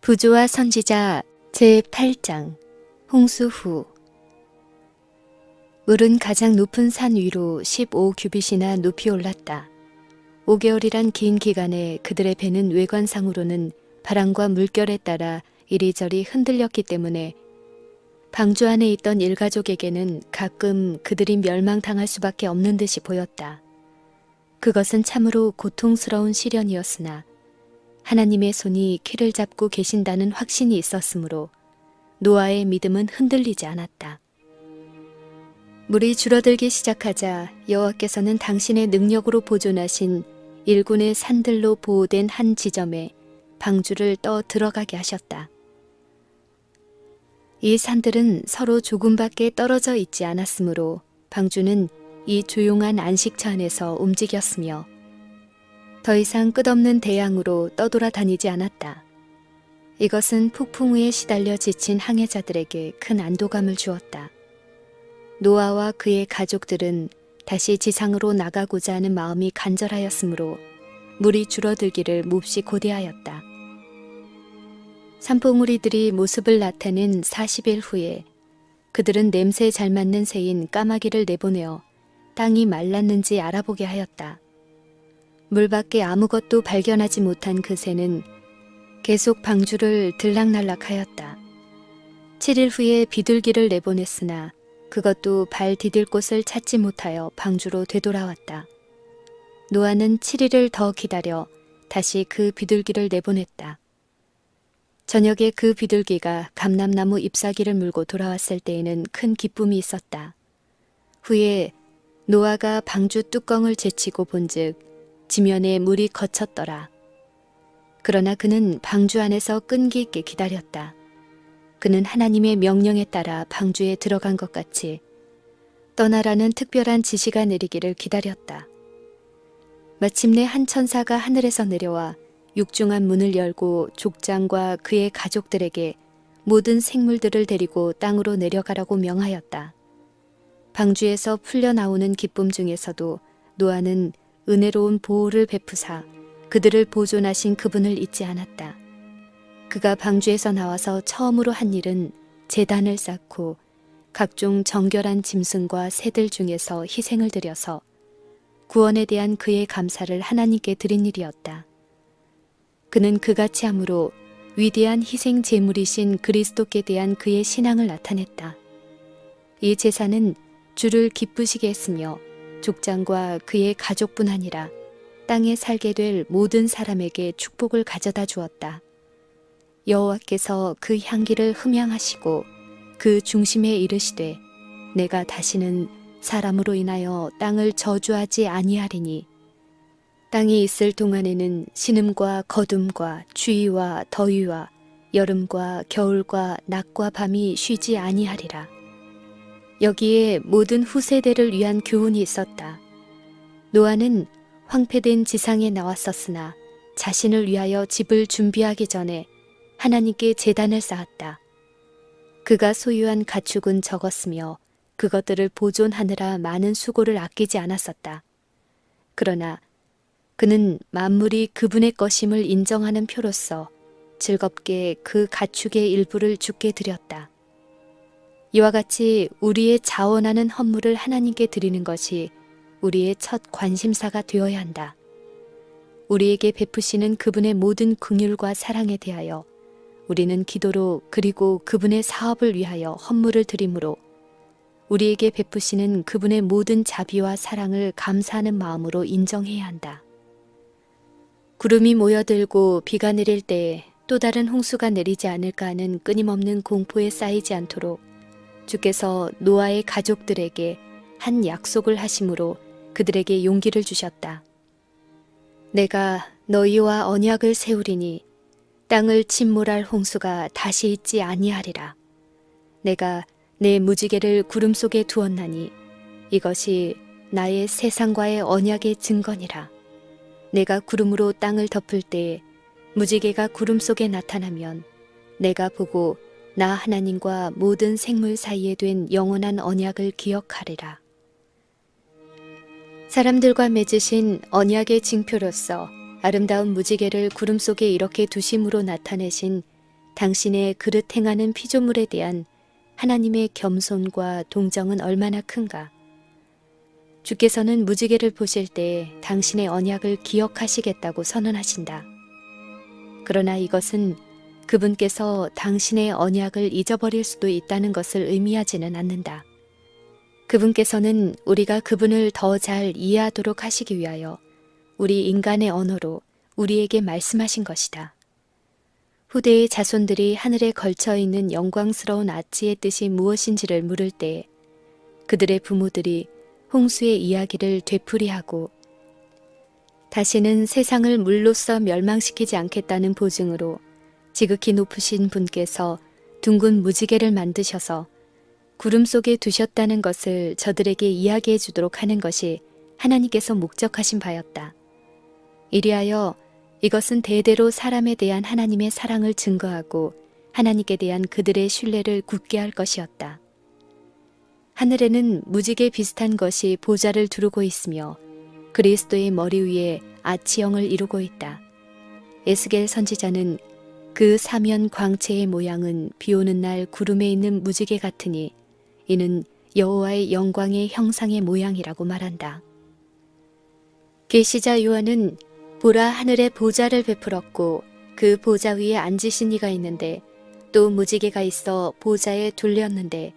부조와 선지자 제8장 홍수 후. 물은 가장 높은 산 위로 15규빗이나 높이 올랐다. 5개월이란 긴 기간에 그들의 배는 외관상으로는 바람과 물결에 따라 이리저리 흔들렸기 때문에 방주 안에 있던 일가족에게는 가끔 그들이 멸망당할 수밖에 없는 듯이 보였다. 그것은 참으로 고통스러운 시련이었으나 하나님의 손이 키를 잡고 계신다는 확신이 있었으므로 노아의 믿음은 흔들리지 않았다. 물이 줄어들기 시작하자 여호와께서는 당신의 능력으로 보존하신 일군의 산들로 보호된 한 지점에 방주를 떠 들어가게 하셨다. 이 산들은 서로 조금밖에 떨어져 있지 않았으므로 방주는 이 조용한 안식처 안에서 움직였으며 더 이상 끝없는 대양으로 떠돌아다니지 않았다. 이것은 폭풍우에 시달려 지친 항해자들에게 큰 안도감을 주었다. 노아와 그의 가족들은 다시 지상으로 나가고자 하는 마음이 간절하였으므로 물이 줄어들기를 몹시 고대하였다. 산봉우리들이 모습을 나타낸 40일 후에 그들은 냄새에 잘 맞는 새인 까마귀를 내보내어 땅이 말랐는지 알아보게 하였다. 물 밖에 아무것도 발견하지 못한 그 새는 계속 방주를 들락날락하였다. 7일 후에 비둘기를 내보냈으나 그것도 발 디딜 곳을 찾지 못하여 방주로 되돌아왔다. 노아는 7일을 더 기다려 다시 그 비둘기를 내보냈다. 저녁에 그 비둘기가 감람나무 잎사귀를 물고 돌아왔을 때에는 큰 기쁨이 있었다. 후에 노아가 방주 뚜껑을 제치고 본즉 지면에 물이 거쳤더라. 그러나 그는 방주 안에서 끈기 있게 기다렸다. 그는 하나님의 명령에 따라 방주에 들어간 것 같이 떠나라는 특별한 지시가 내리기를 기다렸다. 마침내 한 천사가 하늘에서 내려와 육중한 문을 열고 족장과 그의 가족들에게 모든 생물들을 데리고 땅으로 내려가라고 명하였다. 방주에서 풀려나오는 기쁨 중에서도 노아는 은혜로운 보호를 베푸사 그들을 보존하신 그분을 잊지 않았다. 그가 방주에서 나와서 처음으로 한 일은 제단을 쌓고 각종 정결한 짐승과 새들 중에서 희생을 드려서 구원에 대한 그의 감사를 하나님께 드린 일이었다. 그는 그같이 함으로 위대한 희생 제물이신 그리스도께 대한 그의 신앙을 나타냈다. 이 제사는 주를 기쁘시게 했으며 족장과 그의 가족뿐 아니라 땅에 살게 될 모든 사람에게 축복을 가져다 주었다. 여호와께서 그 향기를 흠양하시고 그 중심에 이르시되 내가 다시는 사람으로 인하여 땅을 저주하지 아니하리니 땅이 있을 동안에는 신음과 거둠과 추위와 더위와 여름과 겨울과 낮과 밤이 쉬지 아니하리라. 여기에 모든 후세대를 위한 교훈이 있었다. 노아는 황폐된 지상에 나왔었으나 자신을 위하여 집을 준비하기 전에 하나님께 제단을 쌓았다. 그가 소유한 가축은 적었으며 그것들을 보존하느라 많은 수고를 아끼지 않았었다. 그러나 그는 만물이 그분의 것임을 인정하는 표로서 즐겁게 그 가축의 일부를 주께 드렸다. 이와 같이 우리의 자원하는 헌물을 하나님께 드리는 것이 우리의 첫 관심사가 되어야 한다. 우리에게 베푸시는 그분의 모든 긍휼과 사랑에 대하여 우리는 기도로 그리고 그분의 사업을 위하여 헌물을 드림으로 우리에게 베푸시는 그분의 모든 자비와 사랑을 감사하는 마음으로 인정해야 한다. 구름이 모여들고 비가 내릴 때에 또 다른 홍수가 내리지 않을까 하는 끊임없는 공포에 쌓이지 않도록 주께서 노아의 가족들에게 한 약속을 하심으로 그들에게 용기를 주셨다. 내가 너희와 언약을 세우리니 땅을 침몰할 홍수가 다시 있지 아니하리라. 내가 내 무지개를 구름 속에 두었나니 이것이 나의 세상과의 언약의 증거니라. 내가 구름으로 땅을 덮을 때에 무지개가 구름 속에 나타나면 내가 보고 나 하나님과 모든 생물 사이에 된 영원한 언약을 기억하리라. 사람들과 맺으신 언약의 징표로서 아름다운 무지개를 구름 속에 이렇게 두심으로 나타내신 당신의 그릇 행하는 피조물에 대한 하나님의 겸손과 동정은 얼마나 큰가. 주께서는 무지개를 보실 때 당신의 언약을 기억하시겠다고 선언하신다. 그러나 이것은 그분께서 당신의 언약을 잊어버릴 수도 있다는 것을 의미하지는 않는다. 그분께서는 우리가 그분을 더 잘 이해하도록 하시기 위하여 우리 인간의 언어로 우리에게 말씀하신 것이다. 후대의 자손들이 하늘에 걸쳐 있는 영광스러운 아치의 뜻이 무엇인지를 물을 때 그들의 부모들이 홍수의 이야기를 되풀이하고 다시는 세상을 물로써 멸망시키지 않겠다는 보증으로 지극히 높으신 분께서 둥근 무지개를 만드셔서 구름 속에 두셨다는 것을 저들에게 이야기해 주도록 하는 것이 하나님께서 목적하신 바였다. 이리하여 이것은 대대로 사람에 대한 하나님의 사랑을 증거하고 하나님께 대한 그들의 신뢰를 굳게 할 것이었다. 하늘에는 무지개 비슷한 것이 보좌를 두르고 있으며 그리스도의 머리 위에 아치형을 이루고 있다. 에스겔 선지자는 그 사면 광채의 모양은 비오는 날 구름에 있는 무지개 같으니 이는 여호와의 영광의 형상의 모양이라고 말한다. 계시자 요한은 보라 하늘에 보좌를 베풀었고 그 보좌 위에 앉으신 이가 있는데 또 무지개가 있어 보좌에 둘렸는데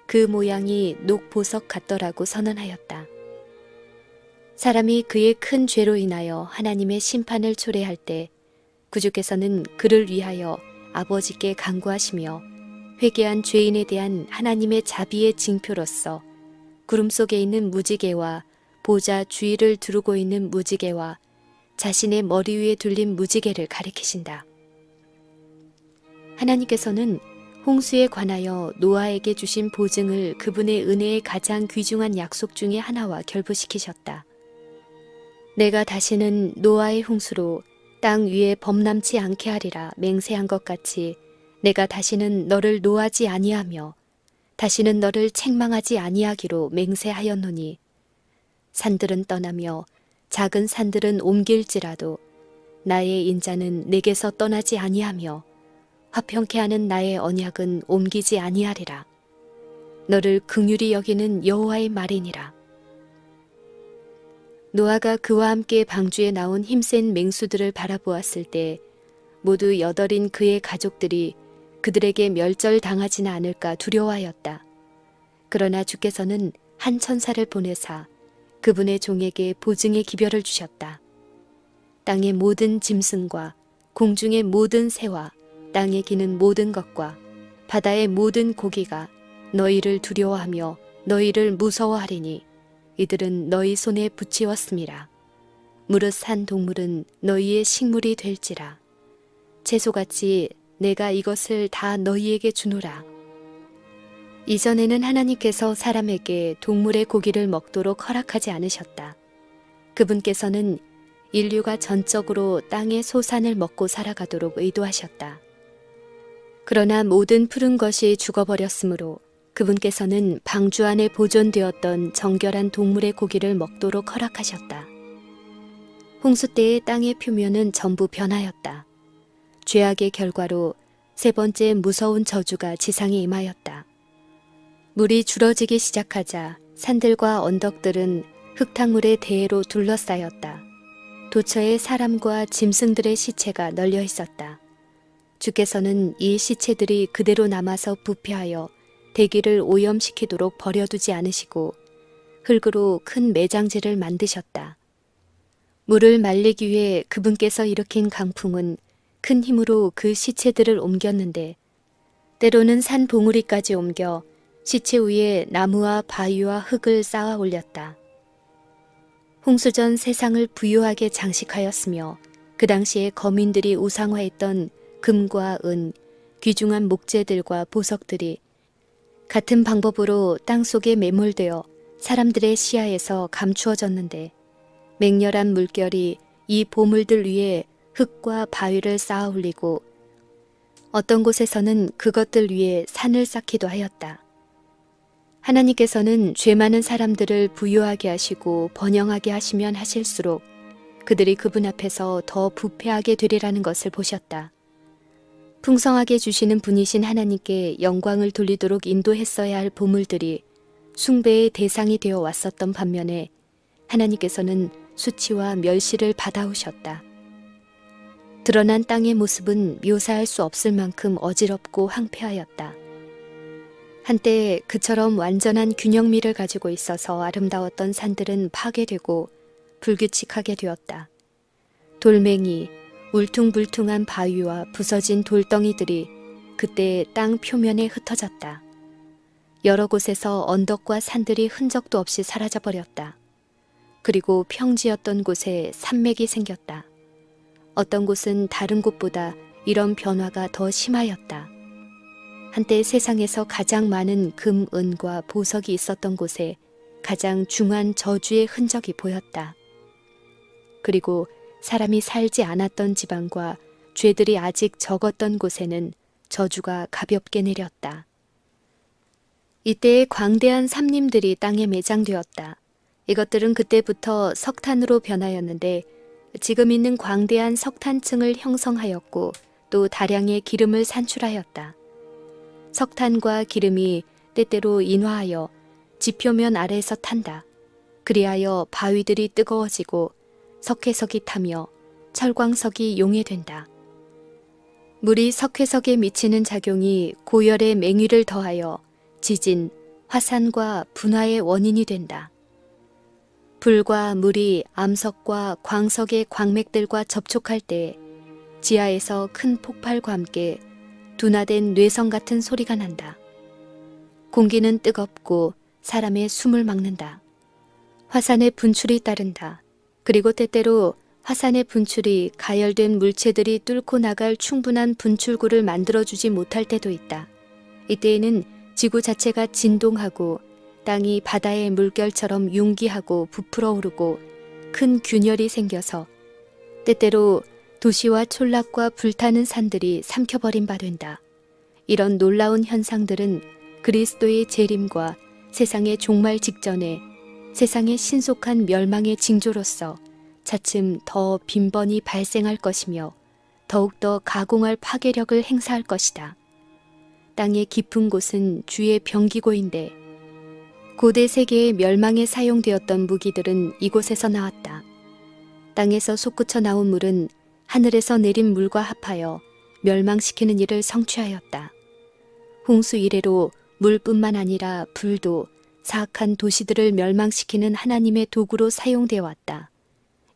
그 모양이 녹보석 같더라고 선언하였다. 사람이 그의 큰 죄로 인하여 하나님의 심판을 초래할 때 구주께서는 그를 위하여 아버지께 간구하시며 회개한 죄인에 대한 하나님의 자비의 징표로서 구름 속에 있는 무지개와 보좌 주위를 두르고 있는 무지개와 자신의 머리 위에 둘린 무지개를 가리키신다. 하나님께서는 홍수에 관하여 노아에게 주신 보증을 그분의 은혜의 가장 귀중한 약속 중의 하나와 결부시키셨다. 내가 다시는 노아의 홍수로 땅 위에 범람치 않게 하리라 맹세한 것 같이 내가 다시는 너를 노하지 아니하며 다시는 너를 책망하지 아니하기로 맹세하였노니 산들은 떠나며 작은 산들은 옮길지라도 나의 인자는 내게서 떠나지 아니하며 화평케 하는 나의 언약은 옮기지 아니하리라. 너를 긍휼히 여기는 여호와의 말이니라. 노아가 그와 함께 방주에 나온 힘센 맹수들을 바라보았을 때 모두 8인 그의 가족들이 그들에게 멸절당하지는 않을까 두려워하였다. 그러나 주께서는 한 천사를 보내사 그분의 종에게 보증의 기별을 주셨다. 땅의 모든 짐승과 공중의 모든 새와 땅에 기는 모든 것과 바다의 모든 고기가 너희를 두려워하며 너희를 무서워하리니 이들은 너희 손에 붙이었음이라. 무릇 산 동물은 너희의 식물이 될지라. 채소같이 내가 이것을 다 너희에게 주노라. 이전에는 하나님께서 사람에게 동물의 고기를 먹도록 허락하지 않으셨다. 그분께서는 인류가 전적으로 땅의 소산을 먹고 살아가도록 의도하셨다. 그러나 모든 푸른 것이 죽어버렸으므로 그분께서는 방주 안에 보존되었던 정결한 동물의 고기를 먹도록 허락하셨다. 홍수 때의 땅의 표면은 전부 변하였다. 죄악의 결과로 세 번째 무서운 저주가 지상에 임하였다. 물이 줄어지기 시작하자 산들과 언덕들은 흙탕물의 대해로 둘러싸였다. 도처에 사람과 짐승들의 시체가 널려 있었다. 주께서는 이 시체들이 그대로 남아서 부패하여 대기를 오염시키도록 버려두지 않으시고 흙으로 큰 매장지를 만드셨다. 물을 말리기 위해 그분께서 일으킨 강풍은 큰 힘으로 그 시체들을 옮겼는데 때로는 산 봉우리까지 옮겨 시체 위에 나무와 바위와 흙을 쌓아 올렸다. 홍수 전 세상을 부유하게 장식하였으며 그 당시에 거민들이 우상화했던 금과 은, 귀중한 목재들과 보석들이 같은 방법으로 땅속에 매몰되어 사람들의 시야에서 감추어졌는데 맹렬한 물결이 이 보물들 위에 흙과 바위를 쌓아 올리고 어떤 곳에서는 그것들 위에 산을 쌓기도 하였다. 하나님께서는 죄 많은 사람들을 부유하게 하시고 번영하게 하시면 하실수록 그들이 그분 앞에서 더 부패하게 되리라는 것을 보셨다. 풍성하게 주시는 분이신 하나님께 영광을 돌리도록 인도했어야 할 보물들이 숭배의 대상이 되어 왔었던 반면에 하나님께서는 수치와 멸시를 받아오셨다. 드러난 땅의 모습은 묘사할 수 없을 만큼 어지럽고 황폐하였다. 한때 그처럼 완전한 균형미를 가지고 있어서 아름다웠던 산들은 파괴되고 불규칙하게 되었다. 돌멩이, 울퉁불퉁한 바위와 부서진 돌덩이들이 그때 땅 표면에 흩어졌다. 여러 곳에서 언덕과 산들이 흔적도 없이 사라져버렸다. 그리고 평지였던 곳에 산맥이 생겼다. 어떤 곳은 다른 곳보다 이런 변화가 더 심하였다. 한때 세상에서 가장 많은 금, 은과 보석이 있었던 곳에 가장 중한 저주의 흔적이 보였다. 그리고 사람이 살지 않았던 지방과 죄들이 아직 적었던 곳에는 저주가 가볍게 내렸다. 이때의 광대한 삼림들이 땅에 매장되었다. 이것들은 그때부터 석탄으로 변하였는데 지금 있는 광대한 석탄층을 형성하였고 또 다량의 기름을 산출하였다. 석탄과 기름이 때때로 인화하여 지표면 아래에서 탄다. 그리하여 바위들이 뜨거워지고 석회석이 타며 철광석이 용해된다. 물이 석회석에 미치는 작용이 고열의 맹위를 더하여 지진, 화산과 분화의 원인이 된다. 불과 물이 암석과 광석의 광맥들과 접촉할 때 지하에서 큰 폭발과 함께 둔화된 뇌성 같은 소리가 난다. 공기는 뜨겁고 사람의 숨을 막는다. 화산의 분출이 따른다. 그리고 때때로 화산의 분출이 가열된 물체들이 뚫고 나갈 충분한 분출구를 만들어주지 못할 때도 있다. 이때에는 지구 자체가 진동하고 땅이 바다의 물결처럼 융기하고 부풀어 오르고 큰 균열이 생겨서 때때로 도시와 촌락과 불타는 산들이 삼켜버린 바 된다. 이런 놀라운 현상들은 그리스도의 재림과 세상의 종말 직전에 세상의 신속한 멸망의 징조로서 차츰 더 빈번히 발생할 것이며 더욱더 가공할 파괴력을 행사할 것이다. 땅의 깊은 곳은 주의 병기고인데 고대 세계의 멸망에 사용되었던 무기들은 이곳에서 나왔다. 땅에서 솟구쳐 나온 물은 하늘에서 내린 물과 합하여 멸망시키는 일을 성취하였다. 홍수 이래로 물뿐만 아니라 불도 사악한 도시들을 멸망시키는 하나님의 도구로 사용되어 왔다.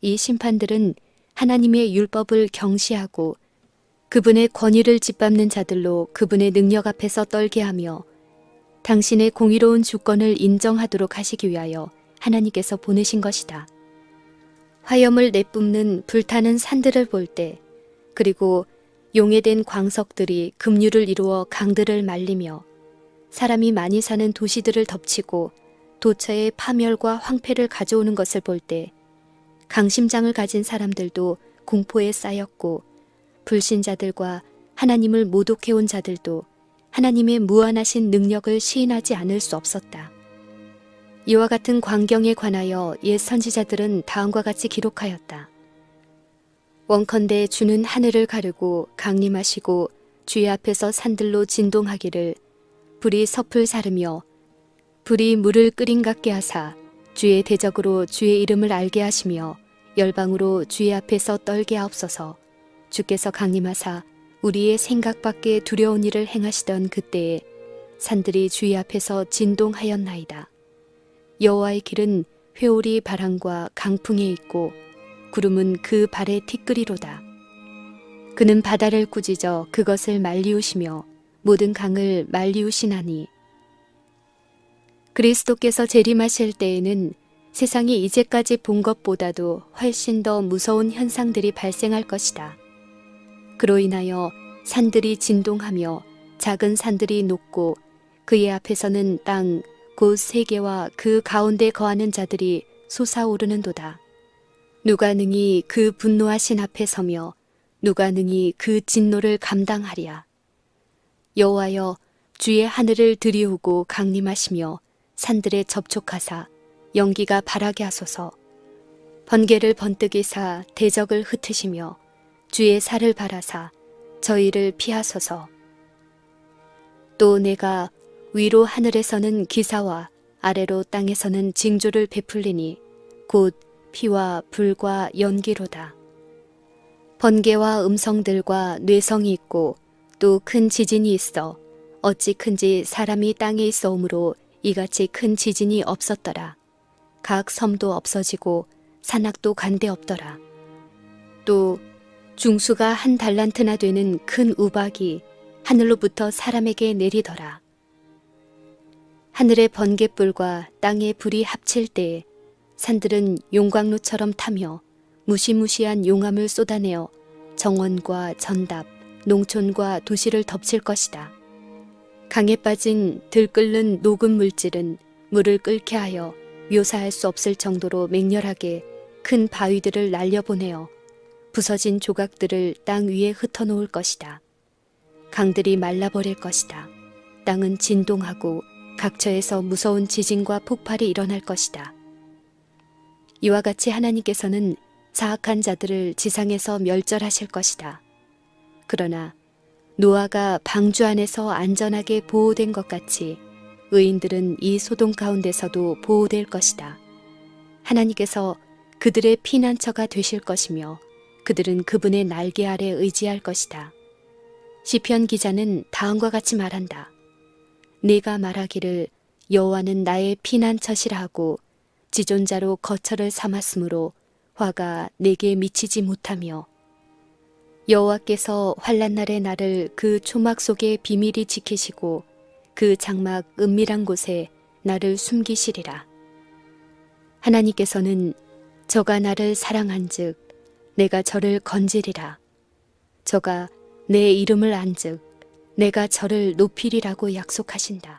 이 심판들은 하나님의 율법을 경시하고 그분의 권위를 짓밟는 자들로 그분의 능력 앞에서 떨게 하며 당신의 공의로운 주권을 인정하도록 하시기 위하여 하나님께서 보내신 것이다. 화염을 내뿜는 불타는 산들을 볼 때, 그리고 용해된 광석들이 급류를 이루어 강들을 말리며 사람이 많이 사는 도시들을 덮치고 도처의 파멸과 황폐를 가져오는 것을 볼 때 강심장을 가진 사람들도 공포에 쌓였고 불신자들과 하나님을 모독해온 자들도 하나님의 무한하신 능력을 시인하지 않을 수 없었다. 이와 같은 광경에 관하여 옛 선지자들은 다음과 같이 기록하였다. 원컨대 주는 하늘을 가르고 강림하시고 주의 앞에서 산들로 진동하기를 불이 섭을 사르며 불이 물을 끓인 같게 하사 주의 대적으로 주의 이름을 알게 하시며 열방으로 주의 앞에서 떨게 하옵소서. 주께서 강림하사 우리의 생각 밖에 두려운 일을 행하시던 그때에 산들이 주의 앞에서 진동하였나이다. 여호와의 길은 회오리 바람과 강풍에 있고 구름은 그 발의 티끌이로다. 그는 바다를 꾸짖어 그것을 말리우시며 모든 강을 말리우시나니 그리스도께서 재림하실 때에는 세상이 이제까지 본 것보다도 훨씬 더 무서운 현상들이 발생할 것이다. 그로 인하여 산들이 진동하며 작은 산들이 녹고 그의 앞에서는 땅 곧 세계와 그 가운데 거하는 자들이 솟아오르는도다. 누가 능히 그 분노하신 앞에 서며 누가 능히 그 진노를 감당하랴. 여호와여 주의 하늘을 들이우고 강림하시며 산들에 접촉하사 연기가 바라게 하소서. 번개를 번뜩이사 대적을 흩으시며 주의 살을 바라사 저희를 피하소서. 또 내가 위로 하늘에서는 기사와 아래로 땅에서는 징조를 베풀리니 곧 피와 불과 연기로다. 번개와 음성들과 뇌성이 있고 또 큰 지진이 있어 어찌 큰지 사람이 땅에 있어오므로 이같이 큰 지진이 없었더라. 각 섬도 없어지고 산악도 간데 없더라. 또 중수가 1달란트나 되는 큰 우박이 하늘로부터 사람에게 내리더라. 하늘의 번갯불과 땅의 불이 합칠 때에 산들은 용광로처럼 타며 무시무시한 용암을 쏟아내어 정원과 전답, 농촌과 도시를 덮칠 것이다. 강에 빠진 들끓는 녹은 물질은 물을 끓게 하여 묘사할 수 없을 정도로 맹렬하게 큰 바위들을 날려보내어 부서진 조각들을 땅 위에 흩어놓을 것이다. 강들이 말라버릴 것이다. 땅은 진동하고 각처에서 무서운 지진과 폭발이 일어날 것이다. 이와 같이 하나님께서는 사악한 자들을 지상에서 멸절하실 것이다. 그러나 노아가 방주 안에서 안전하게 보호된 것 같이 의인들은 이 소돔 가운데서도 보호될 것이다. 하나님께서 그들의 피난처가 되실 것이며 그들은 그분의 날개 아래 의지할 것이다. 시편 기자는 다음과 같이 말한다. 네가 말하기를 여호와는 나의 피난처시라 하고 지존자로 거처를 삼았으므로 화가 내게 미치지 못하며 여호와께서 환난날에 나를 그 초막 속에 비밀히 지키시고 그 장막 은밀한 곳에 나를 숨기시리라. 하나님께서는 저가 나를 사랑한즉 내가 저를 건지리라. 저가 내 이름을 안즉 내가 저를 높이리라고 약속하신다.